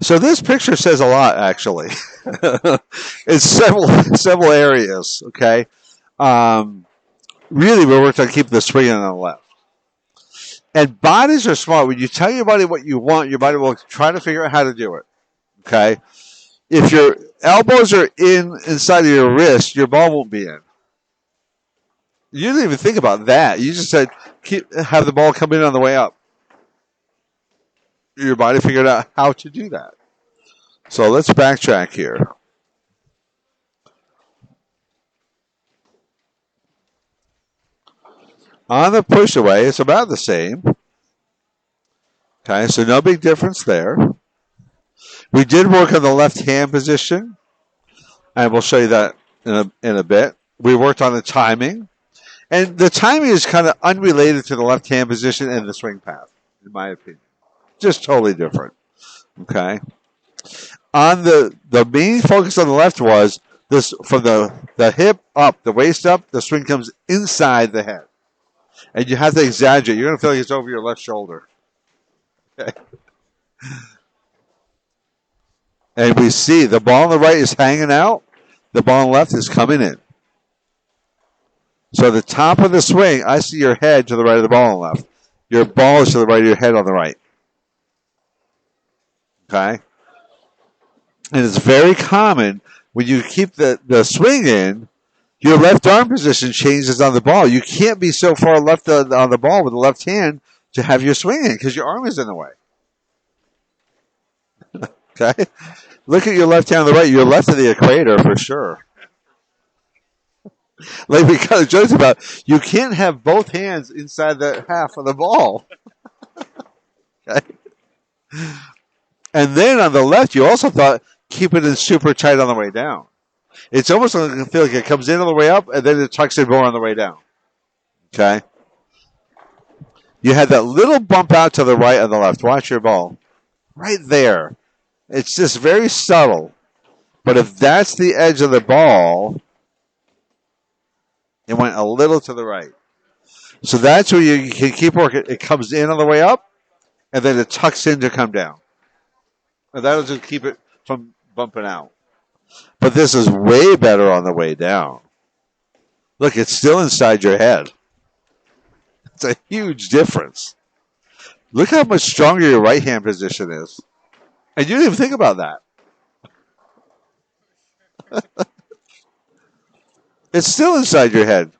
So this picture says a lot, actually. It's several areas. Okay, um, really, we worked on keeping the swing on the left. And bodies are smart. When you tell your body what you want, your body will try to figure out how to do it. Okay, if your elbows are inside of your wrist, your ball won't be in. You didn't even think about that. You just said have the ball come in on the way up. Your body figured out how to do that. So let's backtrack here. On the push away, it's about the same. Okay, so no big difference there. We did work on the left hand position, and we'll show you that in a bit. We worked on the timing, and the timing is kind of unrelated to the left hand position and the swing path, in my opinion. Just totally different. Okay. On the main focus on the left was this from the hip up, the waist up, the swing comes inside the head. And you have to exaggerate. You're going to feel like it's over your left shoulder. Okay. And we see the ball on the right is hanging out. The ball on the left is coming in. So the top of the swing, I see your head to the right of the ball on the left. Your ball is to the right of your head on the right. Okay? And it's very common when you keep the swing in, your left arm position changes on the ball. You can't be so far left on the ball with the left hand to have your swing in because your arm is in the way. Okay? Look at your left hand on the right. You're left of the equator for sure. Like we kind of joked about, you can't have both hands inside the half of the ball. Okay? And then on the left, you also thought, keep it in super tight on the way down. It's almost like I feel like it comes in on the way up and then it tucks in more on the way down. Okay? You had that little bump out to the right and the left. Watch your ball. Right there. It's just very subtle. But if that's the edge of the ball, it went a little to the right. So that's where you can keep working. It comes in on the way up and then it tucks in to come down. And that'll just keep it from bumping out. But this is way better on the way down. Look, it's still inside your head. It's a huge difference. Look how much stronger your right hand position is. And you didn't even think about that. It's still inside your head.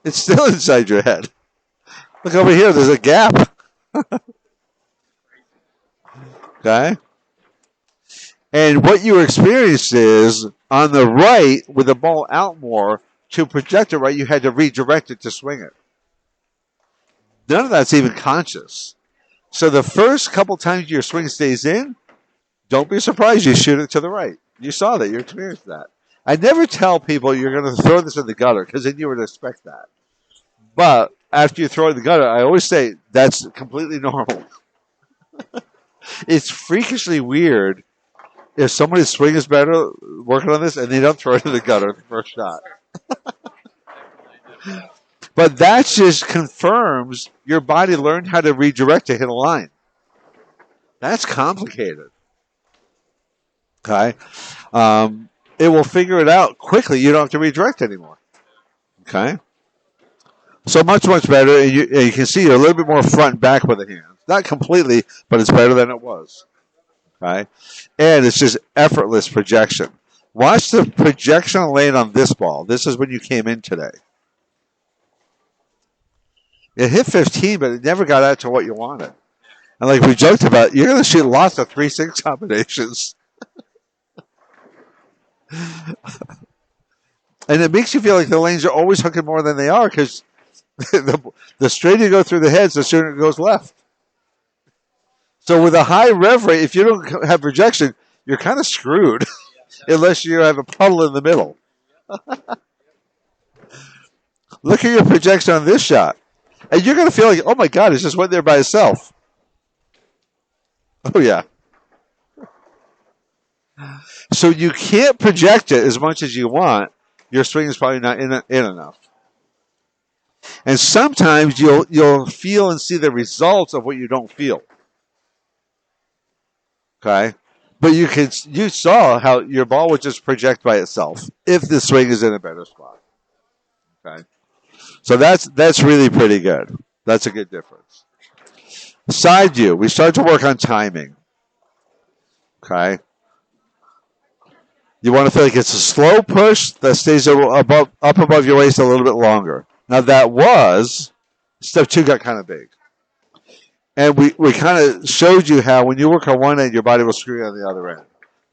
It's still inside your head. Look over here, there's a gap. Okay? And what you experience is on the right, with the ball out more, to project it right, you had to redirect it to swing it. None of that's even conscious. So the first couple times your swing stays in, don't be surprised you shoot it to the right. You saw that, you experienced that. I never tell people you're going to throw this in the gutter because then you would expect that. But after you throw it in the gutter, I always say that's completely normal. It's freakishly weird if somebody's swing is better working on this and they don't throw it in the gutter the first shot. But that just confirms your body learned how to redirect to hit a line. That's complicated. Okay? It will figure it out quickly. You don't have to redirect anymore. Okay? So much better. And you can see you're a little bit more front and back with the hands. Not completely, but it's better than it was. Okay? And it's just effortless projection. Watch the projection lane on this ball. This is when you came in today. It hit 15, but it never got out to what you wanted. And like we joked about, you're going to shoot lots of 3-6 combinations. And it makes you feel like the lanes are always hooking more than they are because the straighter you go through the heads, the sooner it goes left. So with a high rev rate, if you don't have projection, you're kind of screwed unless you have a puddle in the middle. Look at your projection on this shot. And you're going to feel like, oh my God, it just went there by itself. Oh, yeah. So you can't project it as much as you want. Your swing is probably not in enough. And sometimes you'll feel and see the results of what you don't feel. Okay. But you saw how your ball would just project by itself if the swing is in a better spot. Okay. So that's really pretty good. That's a good difference. Side view, we start to work on timing. Okay. You want to feel like it's a slow push that stays up above your waist a little bit longer. Now that was step 2 got kind of big. And we kind of showed you how when you work on one end, your body will screw you on the other end.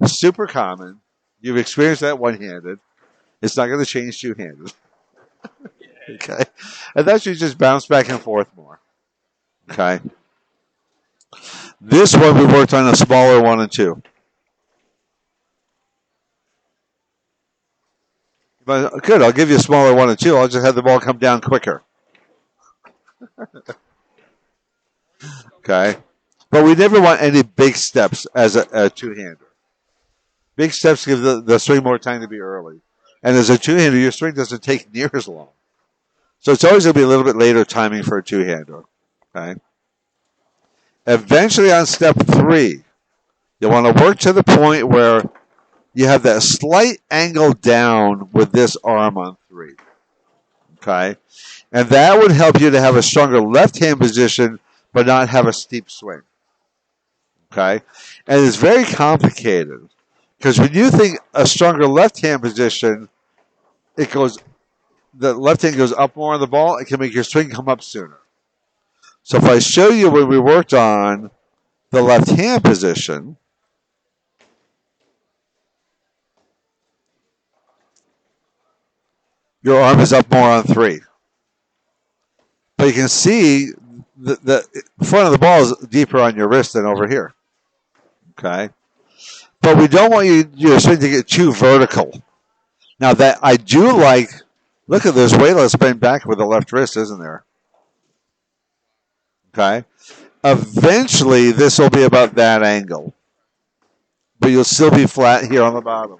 Super common. You've experienced that one-handed. It's not going to change two-handed. Okay. And that's you just bounce back and forth more. Okay. This one we worked on a smaller 1 and 2. But good, I'll give you a smaller 1 and 2. I'll just have the ball come down quicker. Okay. But we never want any big steps as a two-hander. Big steps give the swing more time to be early. And as a two-hander, your swing doesn't take near as long. So it's always going to be a little bit later timing for a two-hander. Okay. Eventually on step 3, you want to work to the point where you have that slight angle down with this arm on 3. Okay. And that would help you to have a stronger left-hand position but not have a steep swing. Okay. And it's very complicated because when you think a stronger left-hand position, the left hand goes up more on the ball. It can make your swing come up sooner. So if I show you when we worked on the left hand position, your arm is up more on 3. But you can see the front of the ball is deeper on your wrist than over here. Okay. But we don't want your swing to get too vertical. Now that I do like, look at this way less bend back with the left wrist, isn't there? Okay. Eventually, this will be about that angle. But you'll still be flat here on the bottom.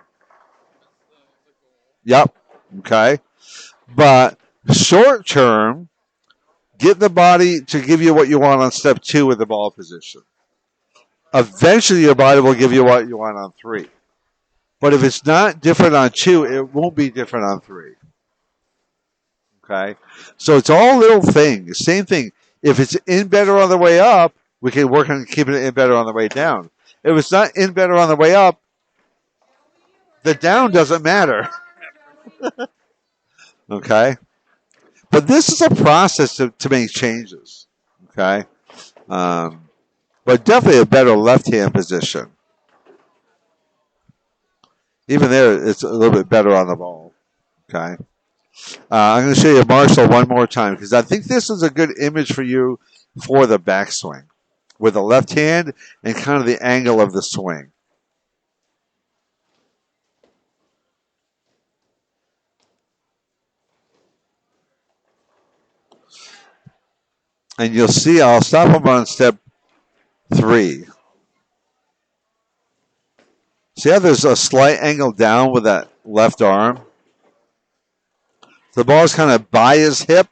Yep. Okay. But short term, get the body to give you what you want on step 2 with the ball position. Eventually, your body will give you what you want on 3. But if it's not different on 2, it won't be different on 3. Okay? So it's all little things. Same thing. If it's in better on the way up, we can work on keeping it in better on the way down. If it's not in better on the way up, the down doesn't matter. Okay? But this is a process to make changes. Okay? But definitely a better left-hand position. Even there, it's a little bit better on the ball. Okay? I'm going to show you Marshall one more time because I think this is a good image for you for the backswing with the left hand and kind of the angle of the swing. And you'll see I'll stop him on step 3. See how there's a slight angle down with that left arm? The ball is kind of by his hip,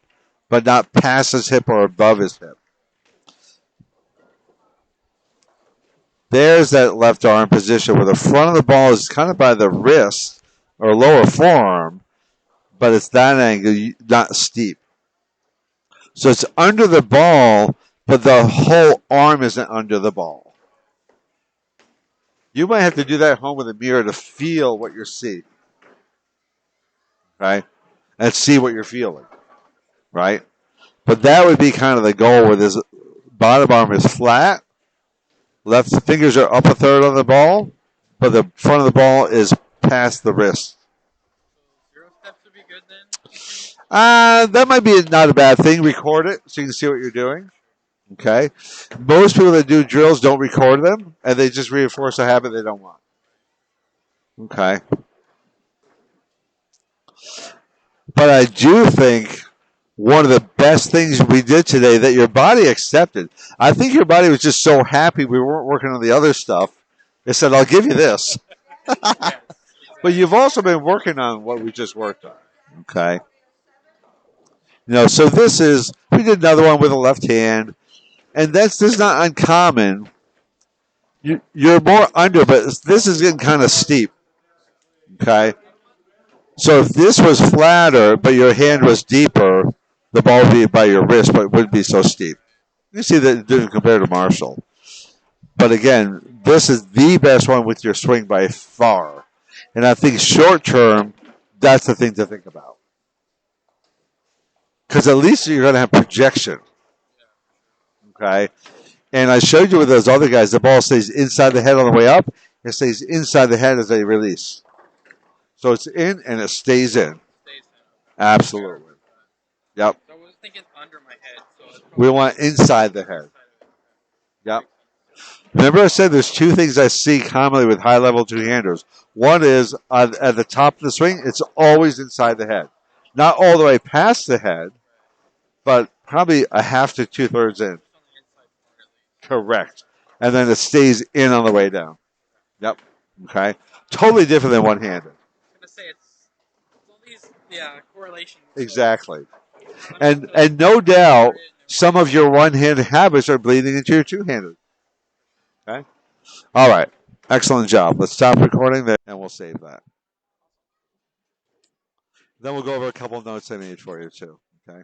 but not past his hip or above his hip. There's that left arm position where the front of the ball is kind of by the wrist or lower forearm, but it's that angle, not steep. So it's under the ball, but the whole arm isn't under the ball. You might have to do that at home with a mirror to feel what you're seeing. Right? And see what you're feeling. Right? But that would be kind of the goal where this bottom arm is flat. Left fingers are up a third on the ball, but the front of the ball is past the wrist. 0 steps would be good then? That might be not a bad thing. Record it so you can see what you're doing. Okay? Most people that do drills don't record them, and they just reinforce a habit they don't want. Okay? But I do think one of the best things we did today that your body accepted. I think your body was just so happy we weren't working on the other stuff. It said, I'll give you this. But you've also been working on what we just worked on. Okay? So we did another one with a left hand. And this is not uncommon you're more under, but this is getting kind of steep. Okay, so if this was flatter, but your hand was deeper, the ball would be by your wrist, but it wouldn't be so steep. You see that it didn't compare to Marshall. But again, this is the best one with your swing by far. And I think short term, that's the thing to think about. Because at least you're going to have projection. Okay. And I showed you with those other guys, the ball stays inside the head on the way up. It stays inside the head as they release. So it's in and it stays in. Absolutely. Yep. So I was thinking under my head. So We want inside the head. Yep. Remember I said there's two things I see commonly with high-level two-handers. One is at the top of the swing, it's always inside the head. Not all the way past the head, but probably a half to two-thirds in. Correct. And then it stays in on the way down. Yep. Okay. Totally different than one-handed. I was gonna say it's all these correlations. Exactly. And no doubt some of your one-handed habits are bleeding into your two-handed. Okay. All right. Excellent job. Let's stop recording there and we'll save that. Then we'll go over a couple of notes I made for you too. Okay.